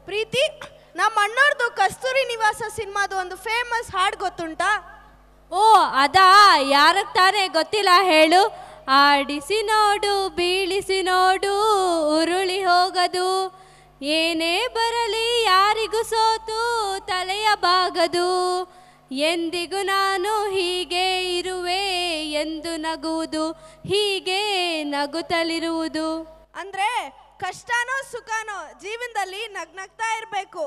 ಪ್ರೀತಿ, ನಮ್ಮ ಅಣ್ಣವ್ರದ್ದು ಕಸ್ತೂರಿ ನಿವಾಸ ಸಿನಿಮಾದು ಒಂದು ಫೇಮಸ್ ಹಾಡು ಗೊತ್ತುಂಟಾ? ಓ ಅದಾ, ಯಾರಕ್ಕೆ ತಾನೇ ಗೊತ್ತಿಲ್ಲ ಹೇಳು. ಆಡಿಸಿ ನೋಡು, ಬೀಳಿಸಿ ನೋಡು, ಉರುಳಿ ಹೋಗದು, ಏನೇ ಬರಲಿ ಯಾರಿಗೂ ಸೋತು ತಲೆಯ ಬಾಗದು, ಎಂದಿಗೂ ನಾನು ಹೀಗೆ ಇರುವೆ ಎಂದು ನಗುವುದು, ಹೀಗೆ ನಗುತ್ತಲಿರುವುದು. ಅಂದ್ರೆ ಕಷ್ಟನೋ ಸುಖನೋ ಜೀವನದಲ್ಲಿ ನಗ್ನಗ್ತಾ ಇರಬೇಕು.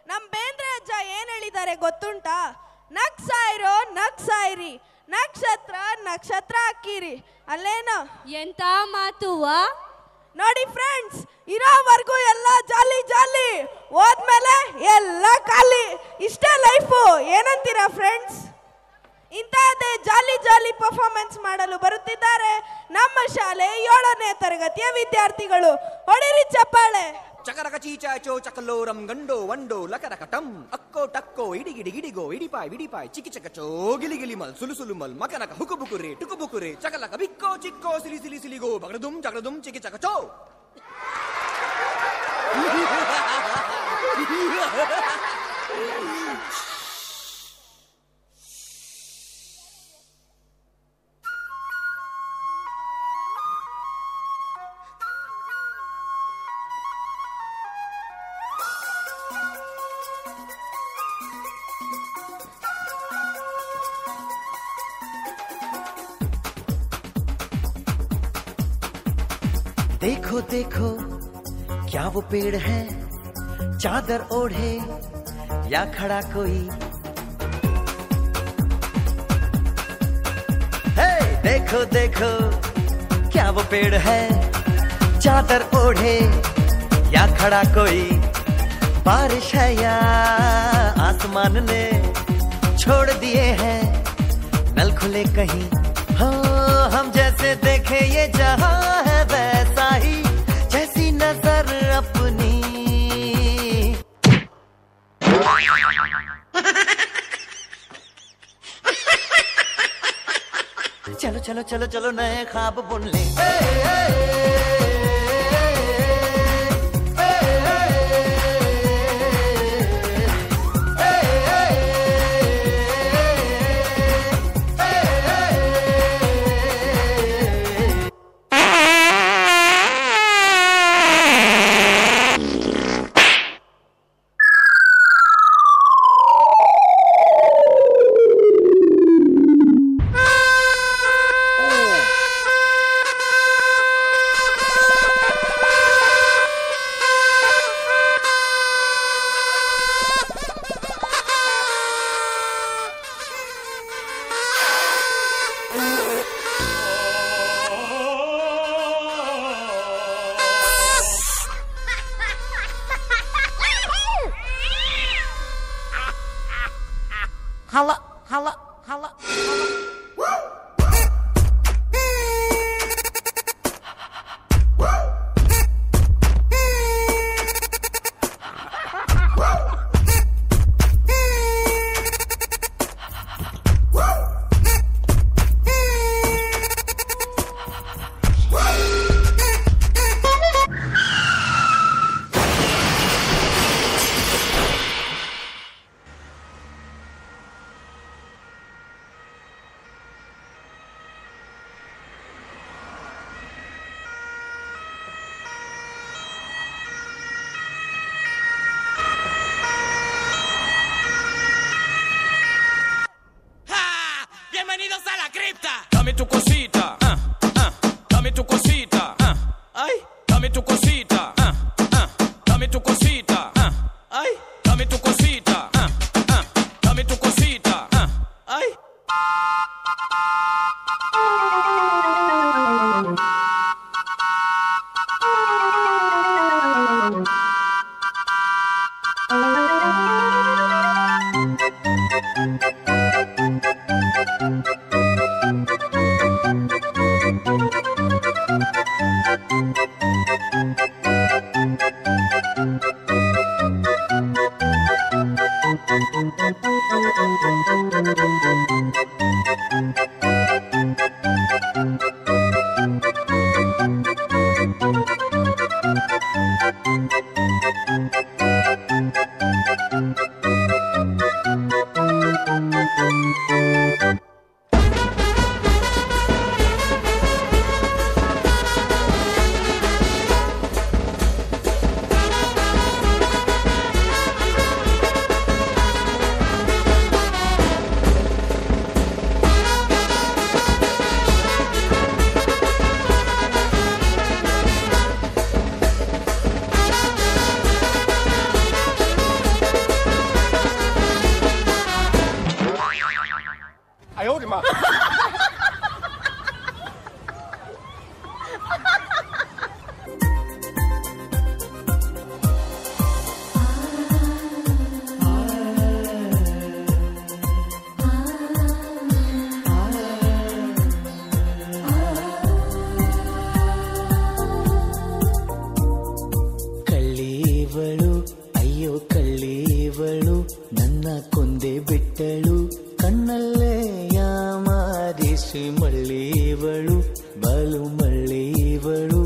ನಮ್ಮ ಬೇಂದ್ರೆ ಅಜ್ಜ ಏನ್ ಹೇಳಿದ್ದಾರೆ ಗೊತ್ತುಂಟಾ? ನಗ್ಸಾಯಿರೋ ನಗ್ಸಾಯಿರಿ, ನಕ್ಷತ್ರ ನಕ್ಷತ್ರ ಹಾಕಿರಿ. ಅಲ್ಲೇನೋ ಎಂತ ಮಾತುವ ನೋಡಿ ಫ್ರೆಂಡ್ಸ್, ಇರೋವರೆಗೂ ಎಲ್ಲ ಜಾಲಿ ಜಾಲಿ, ಹೋದ್ಮೇಲೆ ಎಲ್ಲ ಖಾಲಿ. ಇಷ್ಟೇ ಲೈಫು, ಏನಂತೀರಾ ಫ್ರೆಂಡ್ಸ್? ಇಂತಹದೇ ಜಾಲಿ ಜಾಲಿ ಪರ್ಫಾರ್ಮೆನ್ಸ್ ಮಾಡಲು ಬರುತ್ತಿದ್ದಾರೆ ನಮ್ಮ ಶಾಲೆ 7ನೇ ತರಗತಿಯ ವಿದ್ಯಾರ್ಥಿಗಳು. ಹೊಡಿರಿ ಚಪ್ಪಾಳೆ. ಚಕರಕ ಚೀಚಾಚೋ ಚಕಲೋರಂ ಗಂಡೋ ವಂಡೋ ಲಕರಕಟಂ ಅಕ್ಕೋ ಟಕ್ಕೋ ಇಡಿಗಿಡಿ ಗಿಡಿಗೋ ಇಡಿಪಾಯ್ ವಿಡಿಪಾಯ್ ಚಿಕ್ಕಿ ಚಕಚೋ ಗಿಲಿ ಗಿಲಿ ಮಲ್ ಸುಲು ಸುಲು ಮಲ್ ಮಕನಕ ಹುಕು ಬುಕುರೆ ಟುಕು ಬುಕುರೆ ಚಕಲಕ ಬಿಕ್ಕೋ ಚಿಕ್ಕೋ ಸಿಲಿ ಸಿಲಿ ಸಿಲಿಗೋ ಬಗಡದುಂ ಜಗಡದುಂ ಚಿಕ್ಕಿ ಚಕಚೋ. देखो देखो क्या वो पेड़ है, चादर ओढ़े या खड़ा कोई. हे देखो देखो क्या वो पेड़ है, चादर ओढ़े या खड़ा कोई. बारिश है या आसमान ने छोड़ दिए हैं नल खुले कहीं. हाँ हम जैसे देखे ये जहां है वैसा ही, जैसी नजर अपनी. चलो चलो चलो चलो नए ख्वाब बुन ले. Hala, hala, hala, hala. Bienvenidos a la cripta. Dame tu cosita, dame tu cosita, ay, dame tu cosita, dame tu cosita, ay, dame tu cosita, dame tu cosita, ay. ಅಯ್ಯೋ ಕಳ್ಳೀವಳು ನನ್ನ ಕೊಂದೆ ಬಿಟ್ಟಳು ಕಣ್ಣಲ್ಲೇ ಯಾಮಾರಿಸಿ ಮಳ್ಳೀವಳು ಬಲು ಮಳ್ಳೀವಳು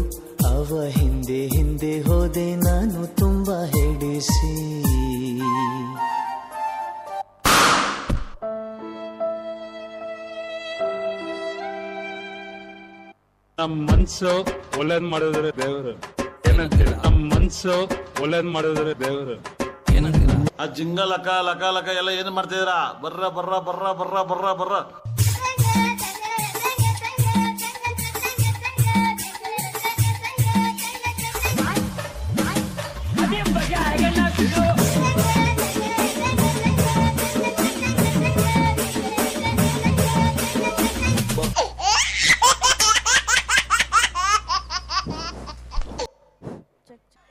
ಅವ ಹಿಂದೆ ಹಿಂದೆ ಹೋದೆ ನಾನು ತುಂಬಾ ಹೆಡಿಸಿ ನಮ್ಮ ಮನ್ಸು ಒಳ್ಳೇದ್ ಮಾಡಿದ್ರೆ ದೇವರು ನಮ್ಮ ಮನ್ಸು ಒಳ್ಳೇದ್ ಮಾಡಿದ್ರೆ ದೇವರು ಆ ಜಿಂಗ ಲಕ ಲಕ ಲಕ ಎಲ್ಲ ಏನ್ ಮಾಡ್ತಿದ್ದೀರಾ ಬರ್ರ ಬರ್ರ ಬರ್ರ ಬರ್ರ ಬರ್ರ ಬರ್ರ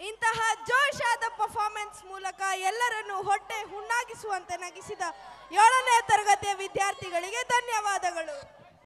ಇಂತಹ ಜೋಶಾದ ಪರ್ಫಾರ್ಮೆನ್ಸ್ ಮೂಲಕ ಎಲ್ಲರನ್ನು ಹೊಟ್ಟೆ ಹುಣ್ಣಾಗಿಸುವಂತೆ ನಗಿಸಿದ 7ನೇ ತರಗತಿಯ ವಿದ್ಯಾರ್ಥಿಗಳಿಗೆ ಧನ್ಯವಾದ.